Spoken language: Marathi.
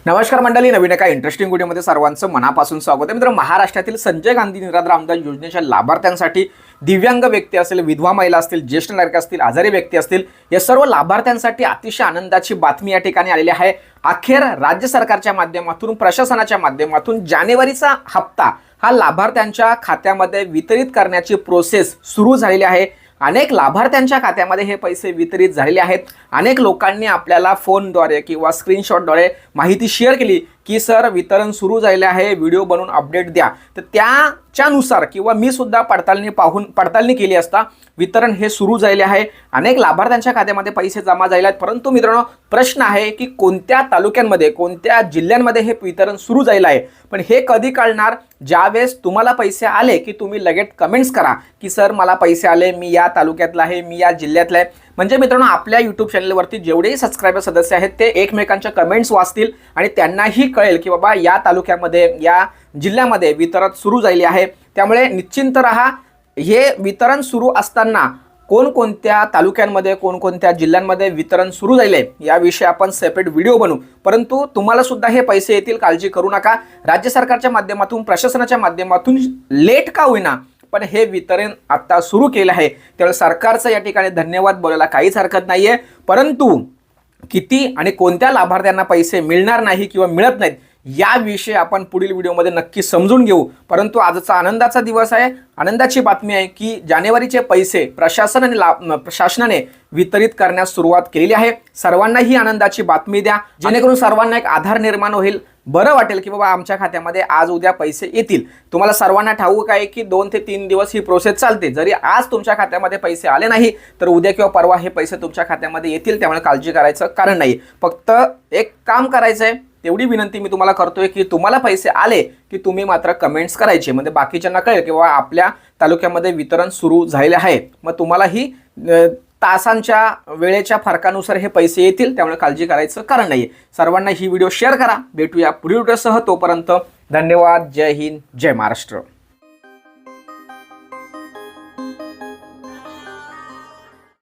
नमस्कार मंडळी, नवीन एका इंटरेस्टिंग व्हिडिओमध्ये सर्वांचं मनापासून स्वागत आहे. मित्र, महाराष्ट्रातील संजय गांधी निराधार अनुदान योजनेच्या लाभार्थ्यांसाठी दिव्यांग व्यक्ती असतील, विधवा महिला असतील, ज्येष्ठ नागरिक असतील, आजारी व्यक्ती असतील, या सर्व लाभार्थ्यांसाठी अतिशय आनंदाची बातमी या ठिकाणी आलेली आहे. अखेर राज्य सरकारच्या माध्यमातून, प्रशासनाच्या माध्यमातून जानेवारीचा हप्ता हा लाभार्थ्यांच्या खात्यामध्ये वितरित करण्याची प्रोसेस सुरू झालेली आहे. अनेक लाभार्थ्यांच्या खात्यामध्ये हे पैसे वितरित झालेले आहेत. अनेक लोकांनी आपल्याला फोनद्वारे किंवा स्क्रीनशॉटद्वारे माहिती शेअर केली की सर, वितरण सुरू झालेले आहे, व्हिडिओ बनवून अपडेट द्या. तर त्याच्यानुसार किंवा मी सुद्धा पडताळणी केली असता वितरण हे सुरू झालेले आहे. अनेक लाभार्थ्यांच्या खात्यामध्ये पैसे जमा झाले आहेत. परंतु मित्रांनो, प्रश्न आहे की कोणत्या तालुक्यांमध्ये, कोणत्या जिल्ह्यांमध्ये हे वितरण सुरू झालेलं आहे. पण हे कधी कळणार? ज्यावेळेस तुम्हाला पैसे आले की तुम्ही लगेच कमेंट्स करा की सर, मला पैसे आले, मी या तालुक्यातला आहे, मी या जिल्ह्यातला आहे. म्हणजे मित्रांनो, आपल्या यूट्यूब चॅनलवरती जेवढेही सबस्क्रायबर सदस्य आहेत ते एकमेकांच्या कमेंट्स वाचतील आणि त्यांनाही कळेल की बाबा या तालुक्यामध्ये, या जिल्ह्यामध्ये वितरण सुरू झालेले आहे. त्यामुळे निश्चिंत रहा. हे वितरण सुरू असताना कोणकोणत्या तालुक्यांमध्ये, कोणकोणत्या जिल्ह्यांमध्ये वितरण सुरू झाले याविषयी आपण सेपरेट व्हिडिओ बनवू. परंतु तुम्हाला सुद्धा हे पैसे येतील, काळजी करू नका. राज्य सरकारच्या माध्यमातून, प्रशासनाच्या माध्यमातून लेट का होईना पण हे वितरण आता सुरू केलं आहे. त्यामुळे सरकारचं या ठिकाणी धन्यवाद बोलायला काहीच हरकत नाहीये. परंतु किती आणि कोणत्या लाभार्थ्यांना पैसे मिळणार नाही किंवा मिळत नाहीत याविषयी आपण पुढील व्हिडिओमध्ये नक्की समजून घेऊ. परंतु आजचा आनंदाचा दिवस आहे. आनंदाची बातमी आहे की जानेवारीचे पैसे शासनाने वितरित करण्यास सुरुवात केलेली आहे. सर्वांना ही आनंदाची बातमी द्या, जेणेकरून सर्वांना एक आधार निर्माण होईल. बरं वाटेल की बाबा आमच्या खात्यामध्ये आज उद्या पैसे येतील. तुम्हाला सर्वांना ठाऊक आहे की 2 ते 3 दिवस ही प्रोसेस चालते. जरी आज तुमच्या खात्यामध्ये पैसे आले नाही तर उद्या किंवा परवा हे पैसे तुमच्या खात्यामध्ये येतील. त्यामुळे काळजी करायचं कारण नाही. फक्त एक काम करायचं आहे, तेवढी विनंती मी तुम्हाला करतोय की तुम्हाला पैसे आले की तुम्ही मात्र कमेंट्स करायचे, म्हणजे बाकीच्यांना कळेल की बाबा आपल्या तालुक्यामध्ये वितरण सुरू झालेले आहे. मग तुम्हालाही तासांच्या वेळेच्या फरकानुसार हे पैसे येतील. त्यामुळे काळजी करायचं कारण नाही. सर्वांना ही व्हिडिओ शेअर करा. भेटूया पुढील व्हिडिओसह. तोपर्यंत धन्यवाद. जय हिंद, जय महाराष्ट्र.